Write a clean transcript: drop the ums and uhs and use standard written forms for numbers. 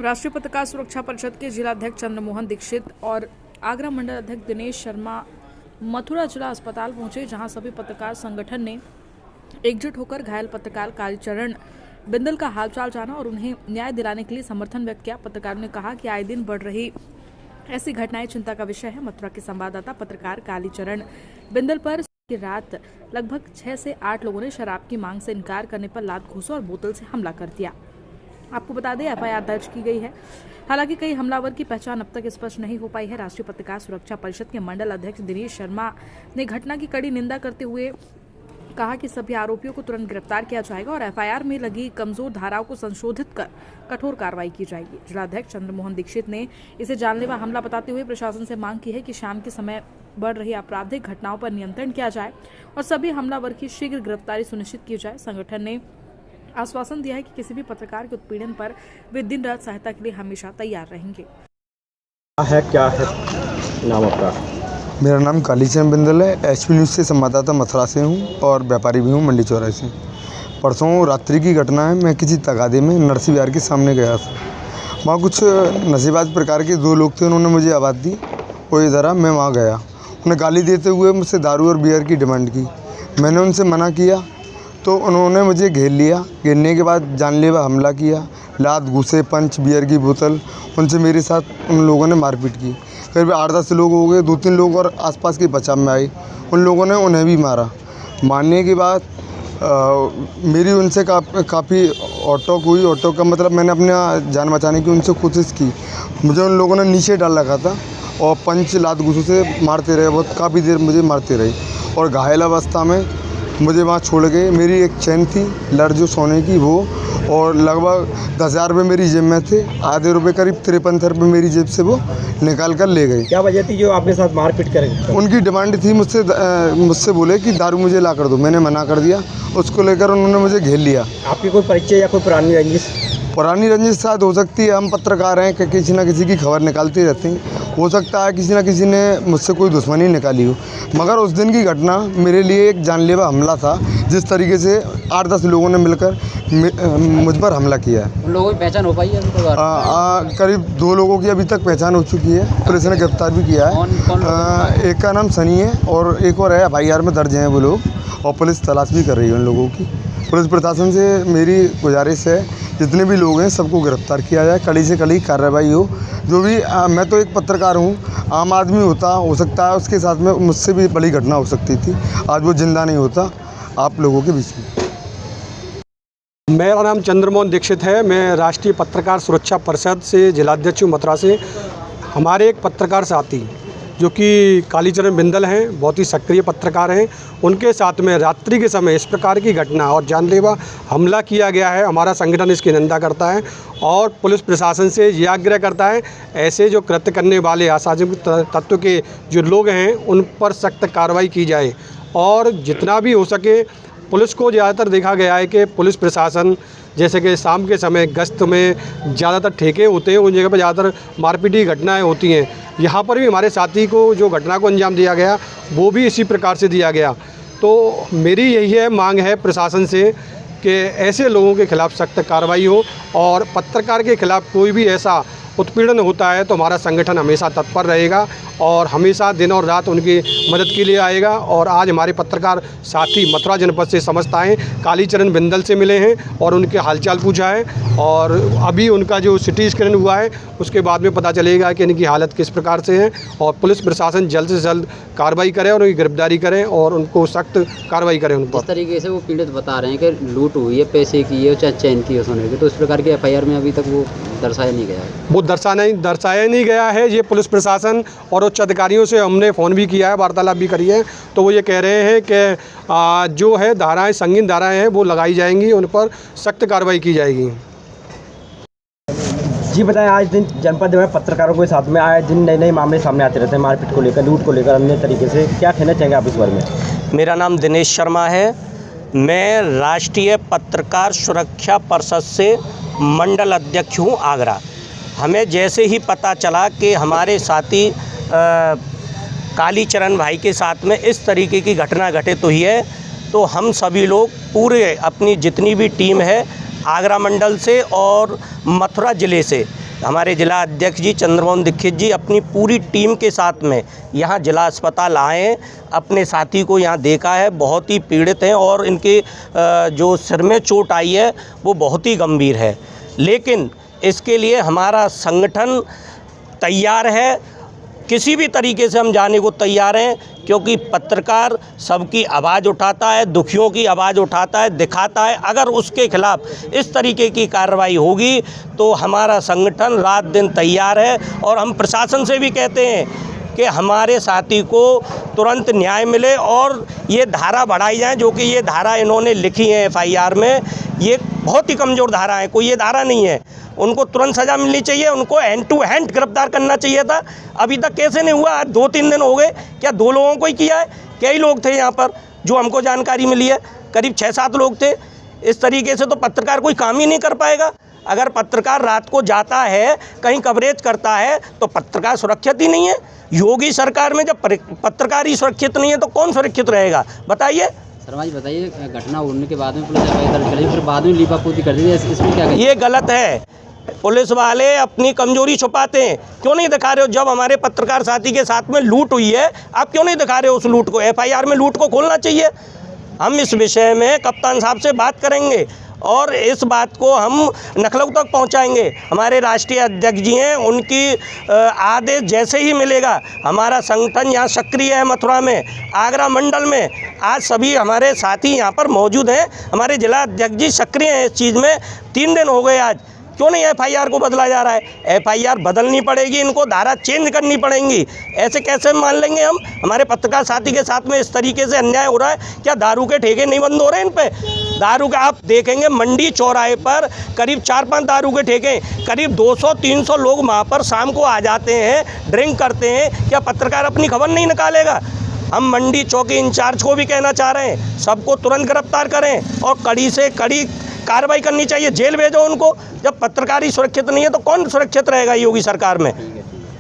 राष्ट्रीय पत्रकार सुरक्षा परिषद के जिलाध्यक्ष चंद्रमोहन दीक्षित और आगरा मंडल अध्यक्ष दिनेश शर्मा मथुरा जिला अस्पताल पहुंचे, जहां सभी पत्रकार संगठन ने एकजुट होकर घायल पत्रकार कालीचरण बिंदल का हालचाल जाना और उन्हें न्याय दिलाने के लिए समर्थन व्यक्त किया। पत्रकारों ने कहा कि आए दिन बढ़ रही ऐसी घटनाएं चिंता का विषय है। मथुरा के संवाददाता पत्रकार कालीचरण बिंदल पर की रात लगभग 6 से 8 लोगों ने शराब की मांग से इनकार करने पर लात घूंसा और बोतल से हमला कर दिया। आपको बता दें, एफआईआर दर्ज की गई है। हालांकि कई हमलावर की पहचान अब तक स्पष्ट नहीं हो पाई है। राष्ट्रीय पत्रकार सुरक्षा परिषद के मंडल अध्यक्ष दिनेश शर्मा ने घटना की कड़ी निंदा करते हुए कहा कि सभी आरोपियों को तुरंत गिरफ्तार किया जाएगा और एफआईआर में लगी कमजोर धाराओं को संशोधित कर कठोर कार्रवाई की जाएगी। जिलाध्यक्ष चंद्रमोहन दीक्षित ने इसे जानलेवा हमला बताते हुए प्रशासन से मांग की है कि शाम के समय बढ़ रही आपराधिक घटनाओं पर नियंत्रण किया जाए और सभी हमलावर की शीघ्र गिरफ्तारी सुनिश्चित की जाए। संगठन ने आश्वासन दिया है कि किसी भी पत्रकार के उत्पीड़न पर वे दिन रात सहायता के लिए हमेशा तैयार रहेंगे। क्या है नाम आपका? मेरा नाम कालीचरण बिंदल है। एचपी न्यूज़ से संवाददाता मथुरा से हूँ और व्यापारी भी हूँ मंडी चौराहे से। परसों रात्रि की घटना है। मैं किसी तगादे में नरसी विहार के सामने गया था। वहाँ कुछ नशेबाज प्रकार के 2 लोग थे। उन्होंने मुझे आवाज़ दी, वो इधर आ। मैं वहाँ गया। उन्हें गाली देते हुए मुझसे दारू और बियर की डिमांड की। मैंने उनसे मना किया तो उन्होंने मुझे घेर लिया। घेरने के बाद जानलेवा हमला किया, लात घूसे, पंच, बियर की बोतल। उनसे मेरे साथ उन लोगों ने मारपीट की। करीब 8-10 लोग हो गए। 2-3 लोग और आसपास के बचाव में आए। उन लोगों ने उन्हें भी मारा। मारने के बाद मेरी उनसे काफ़ी ऑटो हुई। ऑटो का मतलब मैंने अपना जान बचाने की उनसे कोशिश की। मुझे उन लोगों ने नीचे डाल रखा था और पंच, लात घूसों से मारते रहे। बहुत काफ़ी देर मुझे मारते रहे और घायल अवस्था में मुझे वहाँ छोड़ गए। मेरी एक चैन थी लड़ जो सोने की, वो और लगभग 10,000 रुपये मेरी जेब में थे। आधे रुपये करीब 53 रुपये मेरी जेब से वो निकाल कर ले गए। क्या वजह थी जो आपके साथ मारपीट करेंगे? उनकी डिमांड थी मुझसे बोले कि दारू मुझे ला कर दो। मैंने मना कर दिया। उसको लेकर उन्होंने मुझे घेर लिया। आपकी कोई परिचय या कोई पुरानी रंजिश? पुरानी रंजिश शायद हो सकती है। हम पत्रकार हैं कि किसी न किसी की खबर निकालते रहते हैं। हो सकता है किसी न किसी ने मुझसे कोई दुश्मनी निकाली हो, मगर उस दिन की घटना मेरे लिए एक जानलेवा हमला था। जिस तरीके से 8-10 लोगों ने मिलकर मुझ पर हमला किया है। उन लोगों की पहचान हो पाई है? करीब 2 लोगों की अभी तक पहचान हो चुकी है। पुलिस ने गिरफ्तार भी किया है। एक का नाम सनी है और एक और है। एफआईआर में दर्ज हैं वो लोग और पुलिस तलाश भी कर रही है उन लोगों की। पुलिस प्रशासन से मेरी गुजारिश है, जितने भी लोग हैं सबको गिरफ्तार किया जाए, कड़ी से कड़ी कार्रवाई हो। जो भी मैं तो एक पत्रकार हूँ, आम आदमी हो सकता है उसके साथ में मुझसे भी बड़ी घटना हो सकती थी। आज वो जिंदा नहीं होता आप लोगों के बीच में। मेरा नाम चंद्रमोहन दीक्षित है। मैं राष्ट्रीय पत्रकार सुरक्षा परिषद से जिलाध्यक्ष हूँ मथुरा से। हमारे एक पत्रकार साथी जो कि कालीचरण बिंदल हैं, बहुत ही सक्रिय पत्रकार हैं, उनके साथ में रात्रि के समय इस प्रकार की घटना और जानलेवा हमला किया गया है। हमारा संगठन इसकी निंदा करता है और पुलिस प्रशासन से ये आग्रह करता है ऐसे जो कृत्य करने वाले असामाजिक तत्व के जो लोग हैं उन पर सख्त कार्रवाई की जाए। और जितना भी हो सके पुलिस को ज़्यादातर देखा गया है कि पुलिस प्रशासन जैसे कि शाम के समय गश्त में ज़्यादातर ठेके होते हैं, उन जगह पर ज़्यादातर मारपीट की घटनाएँ होती हैं। यहाँ पर भी हमारे साथी को जो घटना को अंजाम दिया गया वो भी इसी प्रकार से दिया गया। तो मेरी यही है मांग है प्रशासन से कि ऐसे लोगों के खिलाफ़ सख्त कार्रवाई हो और पत्रकार के खिलाफ़ कोई भी ऐसा उत्पीड़न होता है तो हमारा संगठन हमेशा तत्पर रहेगा और हमेशा दिन और रात उनकी मदद के लिए आएगा। और आज हमारे पत्रकार साथी मथुरा जनपद से समस्त आए, कालीचरण बिंदल से मिले हैं और उनके हालचाल पूछा है और अभी उनका जो सिटी स्कैन हुआ है उसके बाद में पता चलेगा कि इनकी हालत किस प्रकार से है। और पुलिस प्रशासन जल्द से जल्द कार्रवाई करे और उनकी गिरफ्तारी करें और उनको सख्त कार्रवाई करें उन पर। इस तरीके से वो पीड़ित बता रहे हैं कि लूट हुई है, पैसे की है, चाहे चैन की है, सोने की, तो इस प्रकार की एफआईआर में अभी तक वो दर्शाया नहीं गया है। वो दर्शाया नहीं गया है। ये पुलिस प्रशासन और उच्च अधिकारियों से हमने फ़ोन भी किया है, वार्तालाप भी करी है, तो वो ये कह रहे हैं कि जो है धाराएं, संगीन धाराएं हैं वो लगाई जाएंगी, उन पर सख्त कार्रवाई की जाएगी। जी बताएं, आज दिन जनपद में पत्रकारों के साथ में आए दिन नए मामले सामने आते रहते हैं, मारपीट को लेकर, लूट को लेकर, अन्य तरीके से। क्या कहना चाहेंगे आप इस बारे में? मेरा नाम दिनेश शर्मा है। मैं राष्ट्रीय पत्रकार सुरक्षा परिषद से मंडल अध्यक्ष हूँ आगरा। हमें जैसे ही पता चला कि हमारे साथी कालीचरण भाई के साथ में इस तरीके की घटना घटित हुई है, तो हम सभी लोग पूरे अपनी जितनी भी टीम है आगरा मंडल से और मथुरा ज़िले से हमारे जिला अध्यक्ष जी चंद्रमोहन दीक्षित जी अपनी पूरी टीम के साथ में यहाँ जिला अस्पताल आए, अपने साथी को यहाँ देखा है, बहुत ही पीड़ित हैं और इनके जो सिर में चोट आई है वो बहुत ही गंभीर है। लेकिन इसके लिए हमारा संगठन तैयार है, किसी भी तरीके से हम जाने को तैयार हैं, क्योंकि पत्रकार सबकी आवाज़ उठाता है, दुखियों की आवाज़ उठाता है, दिखाता है। अगर उसके खिलाफ इस तरीके की कार्रवाई होगी तो हमारा संगठन रात दिन तैयार है। और हम प्रशासन से भी कहते हैं कि हमारे साथी को तुरंत न्याय मिले और ये धारा बढ़ाई जाए, जो कि ये धारा इन्होंने लिखी है FIR में, ये बहुत ही कमज़ोर धारा है, कोई ये धारा नहीं है। उनको तुरंत सज़ा मिलनी चाहिए, उनको हैंड टू हैंड गिरफ्तार करना चाहिए था। अभी तक कैसे नहीं हुआ? आज 2-3 दिन हो गए, क्या 2 लोगों को ही किया है? कई लोग थे यहाँ पर, जो हमको जानकारी मिली है, करीब 6-7 लोग थे। इस तरीके से तो पत्रकार कोई काम ही नहीं कर पाएगा। अगर पत्रकार रात को जाता है, कहीं कवरेज करता है, तो पत्रकार सुरक्षित ही नहीं है। योगी सरकार में जब पत्रकार ही सुरक्षित नहीं है तो कौन सुरक्षित रहेगा, बताइए। शर्मा जी बताइए, घटना होने के बाद में पुलिस FIR दर्ज करी, फिर बाद में लीपापोती कर दी, इसमें क्या कहिए? ये गलत है। पुलिस वाले अपनी कमजोरी छुपाते हैं। क्यों नहीं दिखा रहे हो? जब हमारे पत्रकार साथी के साथ में लूट हुई है, आप क्यों नहीं दिखा रहे हो उस लूट को? FIR में लूट को खोलना चाहिए। हम इस विषय में कप्तान साहब से बात करेंगे और इस बात को हम लखनऊ तक पहुंचाएंगे। हमारे राष्ट्रीय अध्यक्ष जी हैं, उनकी आदेश जैसे ही मिलेगा, हमारा संगठन यहाँ सक्रिय है। मथुरा में, आगरा मंडल में आज सभी हमारे साथी यहाँ पर मौजूद हैं। हमारे जिला अध्यक्ष जी सक्रिय हैं इस चीज़ में। 3 दिन हो गए आज, क्यों नहीं FIR को बदला जा रहा है? FIR बदलनी पड़ेगी, इनको धारा चेंज करनी पड़ेंगी। ऐसे कैसे मान लेंगे हम? हमारे पत्रकार साथी के साथ में इस तरीके से अन्याय हो रहा है। क्या दारू के ठेके नहीं बंद हो रहे हैं इन पे? दारू का आप देखेंगे मंडी चौराहे पर करीब 4-5 दारू के ठेके, करीब 200-300 लोग वहाँ पर शाम को आ जाते हैं, ड्रिंक करते हैं। क्या पत्रकार अपनी खबर नहीं निकालेगा? हम मंडी चौकी इंचार्ज को भी कहना चाह रहे हैं, सबको तुरंत गिरफ्तार करें और कड़ी से कड़ी कार्रवाई करनी चाहिए, जेल भेजो उनको। जब पत्रकार ही सुरक्षित नहीं है तो कौन सुरक्षित रहेगा योगी सरकार में?